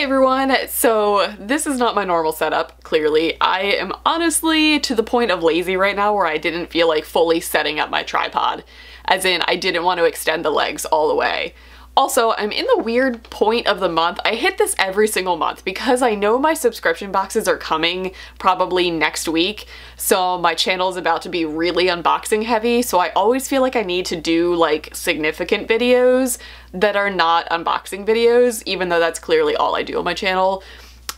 Hey everyone! So this is not my normal setup, clearly. I am honestly to the point of lazy right now where I didn't feel like fully setting up my tripod. As in, I didn't want to extend the legs all the way. Also, I'm in the weird point of the month. I hit this every single month because I know my subscription boxes are coming probably next week, so my channel is about to be really unboxing heavy, so I always feel like I need to do like significant videos that are not unboxing videos, even though that's clearly all I do on my channel.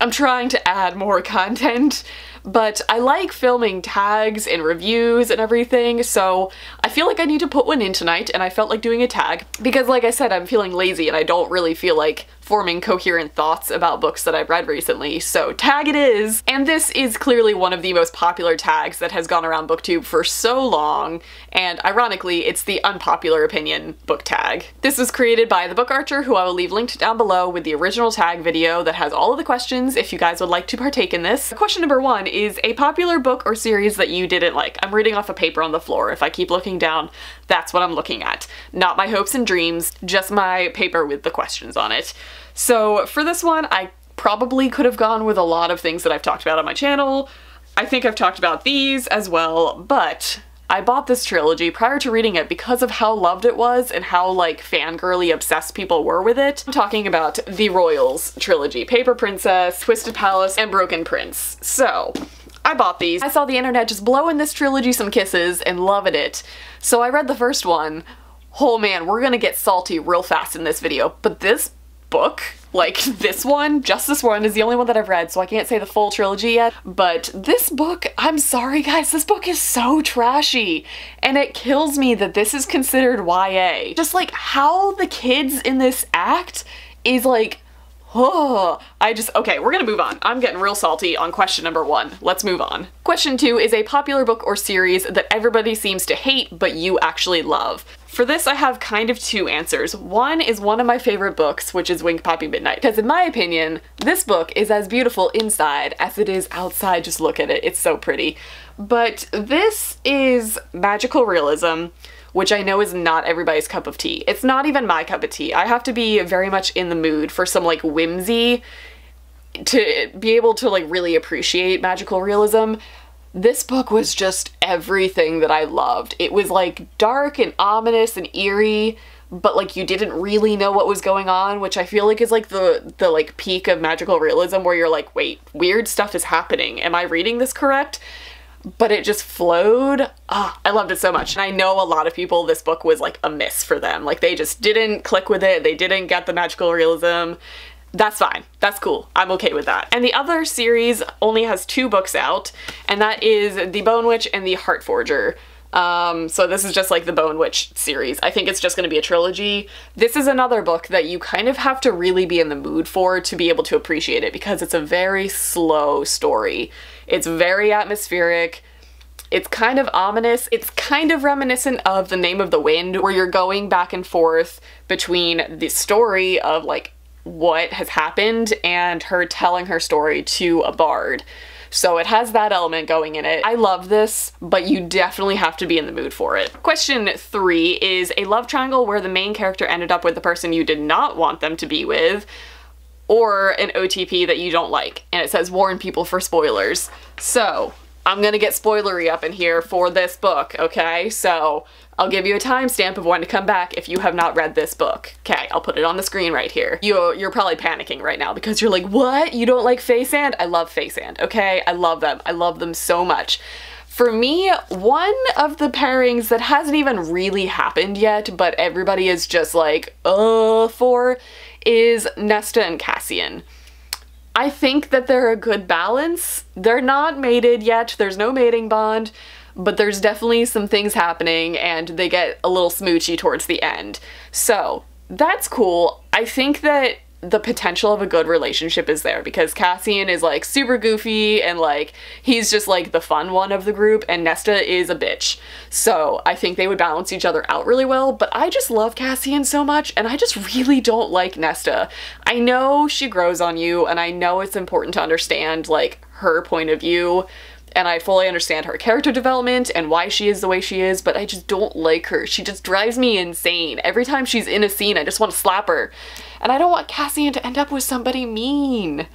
I'm trying to add more content, but I like filming tags and reviews and everything, so I feel like I need to put one in tonight, and I felt like doing a tag because, like I said, I'm feeling lazy and I don't really feel like forming coherent thoughts about books that I've read recently, so tag it is! And this is clearly one of the most popular tags that has gone around BookTube for so long, and ironically, it's the unpopular opinion book tag. This was created by the Book Archer, who I will leave linked down below with the original tag video that has all of the questions if you guys would like to partake in this. Question number one is a popular book or series that you didn't like. I'm reading off a paper on the floor. If I keep looking down, that's what I'm looking at. Not my hopes and dreams, just my paper with the questions on it. So for this one, I probably could have gone with a lot of things that I've talked about on my channel. I think I've talked about these as well, but I bought this trilogy prior to reading it because of how loved it was and how like fangirly obsessed people were with it. I'm talking about the Royals trilogy, Paper Princess, Twisted Palace, and Broken Prince. So I bought these. I saw the internet just blowing this trilogy some kisses and loving it. So I read the first one. Oh man, we're gonna get salty real fast in this video, but this book, like this one, just this one, is the only one that I've read, so I can't say the full trilogy yet, but this book, I'm sorry guys, this book is so trashy, and it kills me that this is considered YA. Just like how the kids in this act is like, oh, okay, we're gonna move on. I'm getting real salty on question number one. Let's move on. Question two is a popular book or series that everybody seems to hate, but you actually love. For this, I have kind of two answers. One is one of my favorite books, which is Wink Poppy Midnight, because in my opinion, this book is as beautiful inside as it is outside. Just look at it, it's so pretty. But this is magical realism, which I know is not everybody's cup of tea. It's not even my cup of tea. I have to be very much in the mood for some like whimsy to be able to like really appreciate magical realism. This book was just everything that I loved. It was like dark and ominous and eerie, but like you didn't really know what was going on, which I feel like is like the like peak of magical realism where you're like, wait, weird stuff is happening. Am I reading this correct? But it just flowed. Ah, I loved it so much. And I know a lot of people, this book was like a miss for them. Like they just didn't click with it. They didn't get the magical realism. That's fine. That's cool. I'm okay with that. And the other series only has 2 books out, and that is The Bone Witch and The Heart Forger. So this is just like the Bone Witch series. I think it's just going to be a trilogy. This is another book that you kind of have to really be in the mood for to be able to appreciate it because it's a very slow story. It's very atmospheric. It's kind of ominous. It's kind of reminiscent of The Name of the Wind, where you're going back and forth between the story of like what has happened and her telling her story to a bard. So it has that element going in it. I love this, but you definitely have to be in the mood for it. Question 3 is a love triangle where the main character ended up with the person you did not want them to be with, or an OTP that you don't like. And it says warn people for spoilers. So I'm gonna get spoilery up in here for this book, okay? So I'll give you a timestamp of when to come back if you have not read this book. Okay, I'll put it on the screen right here. You're probably panicking right now because you're like, what? You don't like Fae Sand? I love Fae Sand, okay? I love them. I love them so much. For me, one of the pairings that hasn't even really happened yet, but everybody is just like, for, is Nesta and Cassian. I think that they're a good balance. They're not mated yet, there's no mating bond, but there's definitely some things happening and they get a little smoochy towards the end. So that's cool. I think that the potential of a good relationship is there because Cassian is like super goofy and like he's just like the fun one of the group, and Nesta is a bitch. So I think they would balance each other out really well, but I just love Cassian so much and I just really don't like Nesta. I know she grows on you and I know it's important to understand like her point of view and I fully understand her character development and why she is the way she is, but I just don't like her. She just drives me insane. Every time she's in a scene, I just want to slap her. And I don't want Cassian to end up with somebody mean.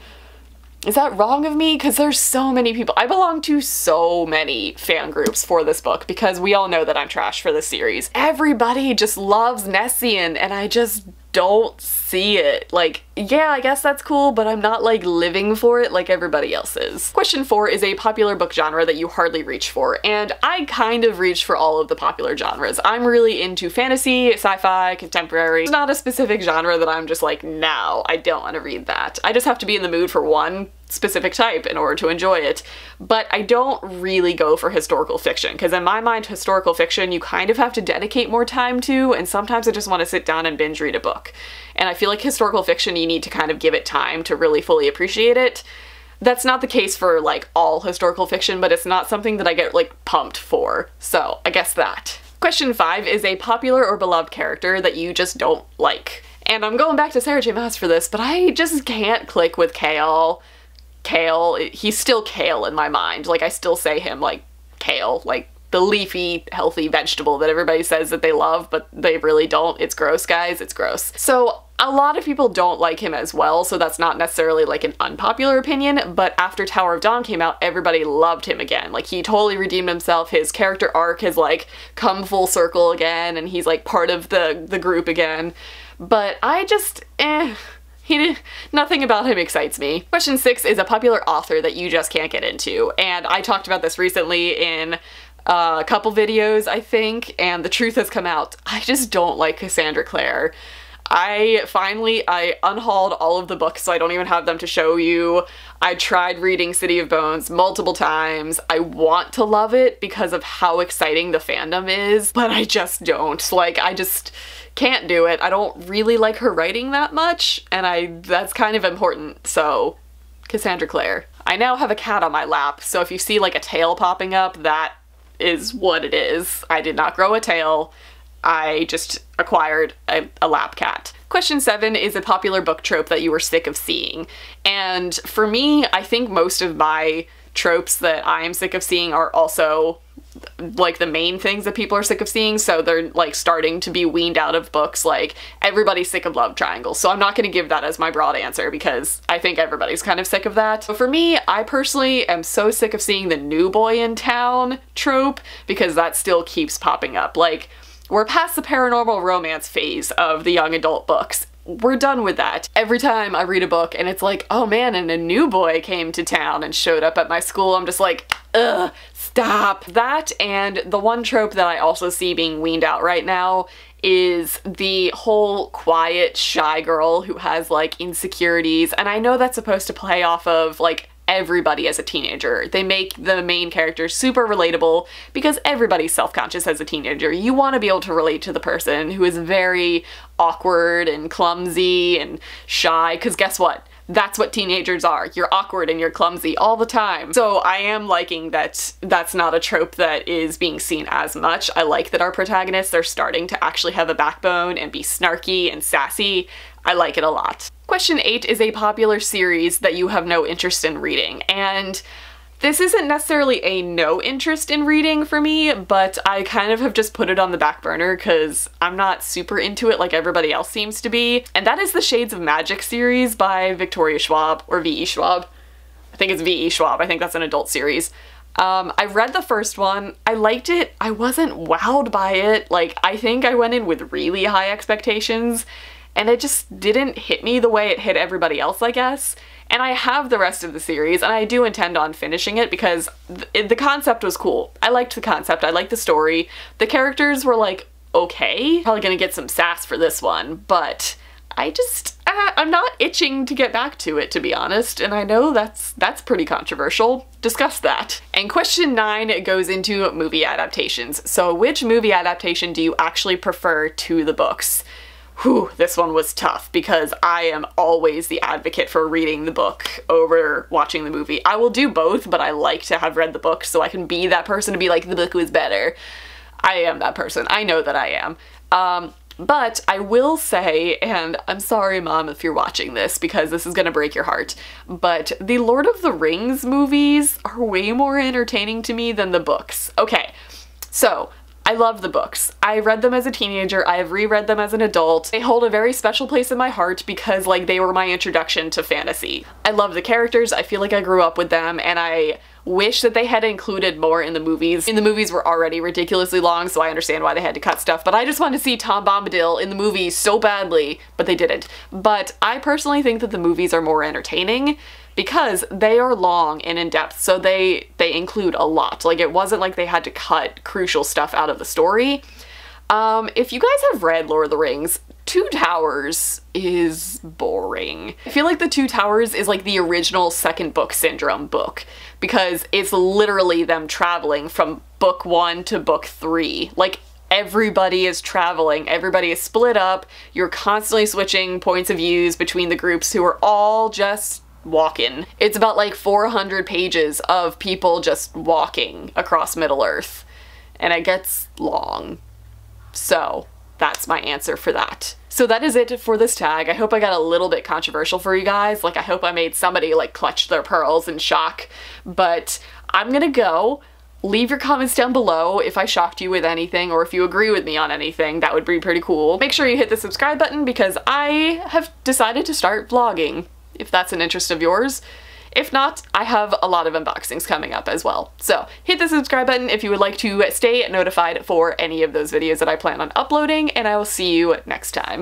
Is that wrong of me? Because there's so many people. I belong to so many fan groups for this book because we all know that I'm trash for this series. Everybody just loves Nessian and I just don't see it. Like, yeah, I guess that's cool, but I'm not like living for it like everybody else is. Question 4 is a popular book genre that you hardly reach for, and I kind of reach for all of the popular genres. I'm really into fantasy, sci-fi, contemporary. It's not a specific genre that I'm just like, no, I don't want to read that. I just have to be in the mood for one specific type in order to enjoy it. But I don't really go for historical fiction, because in my mind, historical fiction you kind of have to dedicate more time to, and sometimes I just want to sit down and binge read a book. And I feel like historical fiction, you need to kind of give it time to really fully appreciate it. That's not the case for like all historical fiction, but it's not something that I get like pumped for. So I guess that. Question 5 is a popular or beloved character that you just don't like. And I'm going back to Sarah J Maas for this, but I just can't click with Kale. Kale, he's still Kale in my mind. Like, I still say him like kale, like the leafy, healthy vegetable that everybody says that they love, but they really don't. It's gross, guys. It's gross. So a lot of people don't like him as well, so that's not necessarily like an unpopular opinion, but after Tower of Dawn came out, everybody loved him again. Like, he totally redeemed himself. His character arc has like come full circle again, and he's like part of the group again. But I just, nothing about him excites me. Question 6 is a popular author that you just can't get into, and I talked about this recently in a couple videos, I think, and the truth has come out. I just don't like Cassandra Clare. I unhauled all of the books, so I don't even have them to show you. I tried reading City of Bones multiple times. I want to love it because of how exciting the fandom is, but I just don't. Like, I just can't do it. I don't really like her writing that much, and that's kind of important, so Cassandra Clare. I now have a cat on my lap, so if you see like a tail popping up, that is what it is. I did not grow a tail. I just acquired a lap cat. Question 7 is a popular book trope that you were sick of seeing. And for me, I think most of my tropes that I am sick of seeing are also like the main things that people are sick of seeing, so they're like starting to be weaned out of books. Like, everybody's sick of love triangles, so I'm not going to give that as my broad answer because I think everybody's kind of sick of that. But for me, I personally am so sick of seeing the new boy in town trope because that still keeps popping up. Like, we're past the paranormal romance phase of the young adult books. We're done with that. Every time I read a book and it's like, oh man, and a new boy came to town and showed up at my school, I'm just like, ugh, stop. That, and the one trope that I also see being weaned out right now is the whole quiet, shy girl who has like insecurities. And I know that's supposed to play off of like everybody as a teenager. They make the main character super relatable because everybody's self-conscious as a teenager. You want to be able to relate to the person who is very awkward and clumsy and shy, because guess what? That's what teenagers are. You're awkward and you're clumsy all the time. So I am liking that that's not a trope that is being seen as much. I like that our protagonists are starting to actually have a backbone and be snarky and sassy. I like it a lot. Question 8 is a popular series that you have no interest in reading, and this isn't necessarily a no interest in reading for me, but I kind of have just put it on the back burner because I'm not super into it like everybody else seems to be, and that is the Shades of Magic series by Victoria Schwab, or V.E. Schwab. I think it's V.E. Schwab. I think that's an adult series. I read the first one. I liked it. I wasn't wowed by it. Like, I think I went in with really high expectations, and it just didn't hit me the way it hit everybody else, I guess. And I have the rest of the series, and I do intend on finishing it because the concept was cool. I liked the concept, I liked the story. The characters were like, okay. Probably gonna get some sass for this one, but I'm not itching to get back to it, to be honest, and I know that's pretty controversial. Discuss that. And question 9 goes into movie adaptations. So which movie adaptation do you actually prefer to the books? Whew, this one was tough because I am always the advocate for reading the book over watching the movie. I will do both, but I like to have read the book so I can be that person to be like, the book was better. I am that person. I know that I am. But I will say, and I'm sorry Mom if you're watching this because this is gonna break your heart, but the Lord of the Rings movies are way more entertaining to me than the books. Okay, so I love the books. I read them as a teenager, I have reread them as an adult. They hold a very special place in my heart because like they were my introduction to fantasy. I love the characters, I feel like I grew up with them, and I wish that they had included more in the movies. And the movies were already ridiculously long, so I understand why they had to cut stuff, but I just wanted to see Tom Bombadil in the movies so badly, but they didn't. But I personally think that the movies are more entertaining because they are long and in-depth, so they include a lot. Like, it wasn't like they had to cut crucial stuff out of the story. If you guys have read Lord of the Rings, Two Towers is boring. I feel like the Two Towers is like the original second book syndrome book because it's literally them traveling from book 1 to book 3. Like, everybody is traveling, everybody is split up, you're constantly switching points of views between the groups who are all just walking. It's about like 400 pages of people just walking across Middle-earth, and it gets long. So that's my answer for that. So that is it for this tag. I hope I got a little bit controversial for you guys. Like, I hope I made somebody like clutch their pearls in shock, but I'm gonna go. Leave your comments down below if I shocked you with anything or if you agree with me on anything. That would be pretty cool. Make sure you hit the subscribe button because I have decided to start vlogging, if that's an interest of yours. If not, I have a lot of unboxings coming up as well. So hit the subscribe button if you would like to stay notified for any of those videos that I plan on uploading, and I will see you next time.